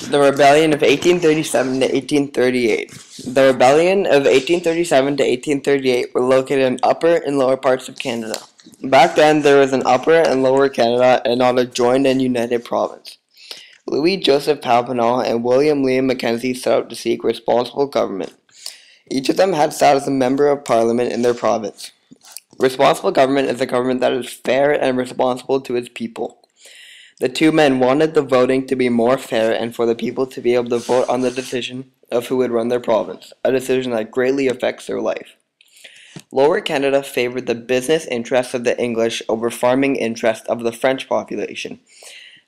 The Rebellion of 1837 to 1838. The Rebellion of 1837 to 1838 were located in upper and lower parts of Canada. Back then, there was an upper and lower Canada and not a joined and united province. Louis Joseph Papineau and William Lyon Mackenzie set out to seek responsible government. Each of them had sat as a member of parliament in their province. Responsible government is a government that is fair and responsible to its people. The two men wanted the voting to be more fair and for the people to be able to vote on the decision of who would run their province, a decision that greatly affects their life. Lower Canada favored the business interests of the English over farming interests of the French population.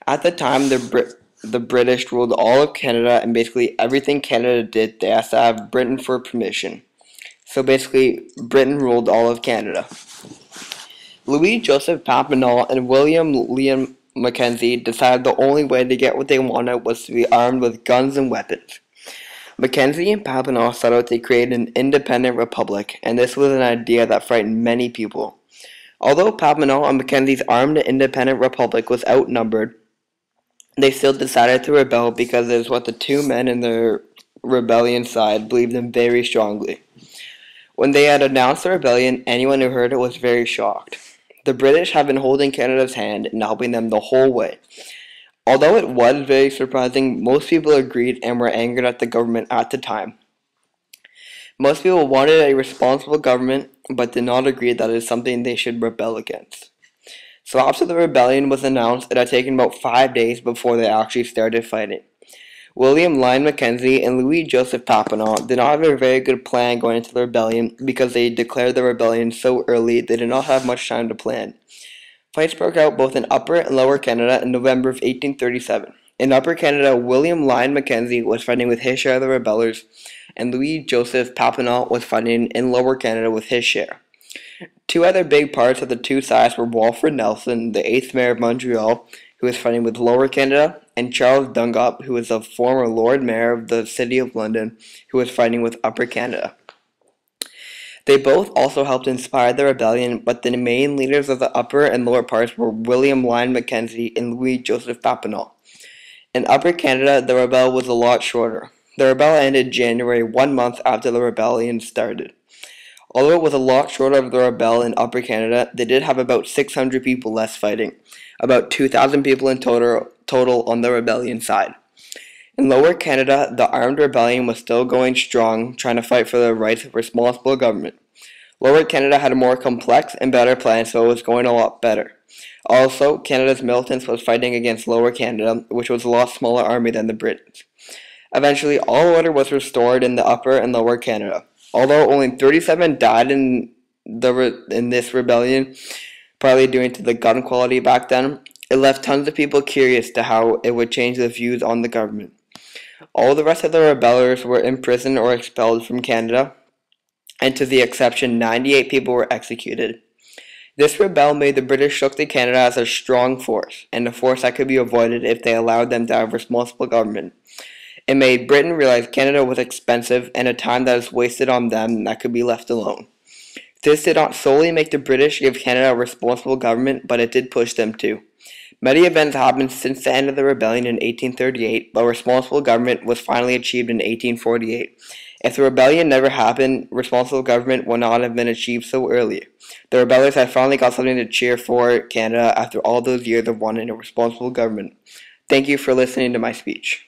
At the time, the British ruled all of Canada, and basically everything Canada did, they asked to have Britain for permission. So basically, Britain ruled all of Canada. Louis Joseph Papineau and William Lyon Mackenzie decided the only way to get what they wanted was to be armed with guns and weapons. Mackenzie and Papineau set out to create an independent republic, and this was an idea that frightened many people. Although Papineau and Mackenzie's armed independent republic was outnumbered, they still decided to rebel because it was what the two men in the rebellion side believed in very strongly. When they had announced the rebellion, anyone who heard it was very shocked. The British had been holding Canada's hand and helping them the whole way. Although it was very surprising, most people agreed and were angered at the government at the time. Most people wanted a responsible government, but did not agree that it is something they should rebel against. So after the rebellion was announced, it had taken about 5 days before they actually started fighting. William Lyon Mackenzie and Louis Joseph Papineau did not have a very good plan going into the rebellion because they declared the rebellion so early they did not have much time to plan. Fights broke out both in Upper and Lower Canada in November of 1837. In Upper Canada, William Lyon Mackenzie was fighting with his share of the rebellers, and Louis Joseph Papineau was fighting in Lower Canada with his share. Two other big parts of the two sides were Walford Nelson, the 8th Mayor of Montreal, who was fighting with Lower Canada, and Charles Dunlop, who was a former Lord Mayor of the City of London, who was fighting with Upper Canada. They both also helped inspire the rebellion, but the main leaders of the upper and lower parts were William Lyon Mackenzie and Louis Joseph Papineau. In Upper Canada, the rebellion was a lot shorter. The rebellion ended January, 1 month after the rebellion started. Although it was a lot shorter of the rebellion in Upper Canada, they did have about 600 people less fighting, about 2,000 people in total on the rebellion side. In Lower Canada, the armed rebellion was still going strong, trying to fight for the rights of responsible government. Lower Canada had a more complex and better plan, so it was going a lot better. Also, Canada's militants was fighting against Lower Canada, which was a lot smaller army than the Brits. Eventually, all order was restored in the Upper and Lower Canada. Although only 37 died in this rebellion, partly due to the gun quality back then, it left tons of people curious to how it would change the views on the government. All the rest of the rebellers were imprisoned or expelled from Canada, and to the exception, 98 people were executed. This rebellion made the British look to Canada as a strong force, and a force that could be avoided if they allowed them to have responsible government. It made Britain realize Canada was expensive and a time that is wasted on them that could be left alone. This did not solely make the British give Canada a responsible government, but it did push them to. Many events happened since the end of the rebellion in 1838, but responsible government was finally achieved in 1848. If the rebellion never happened, responsible government would not have been achieved so early. The rebellers had finally got something to cheer for Canada after all those years of wanting a responsible government. Thank you for listening to my speech.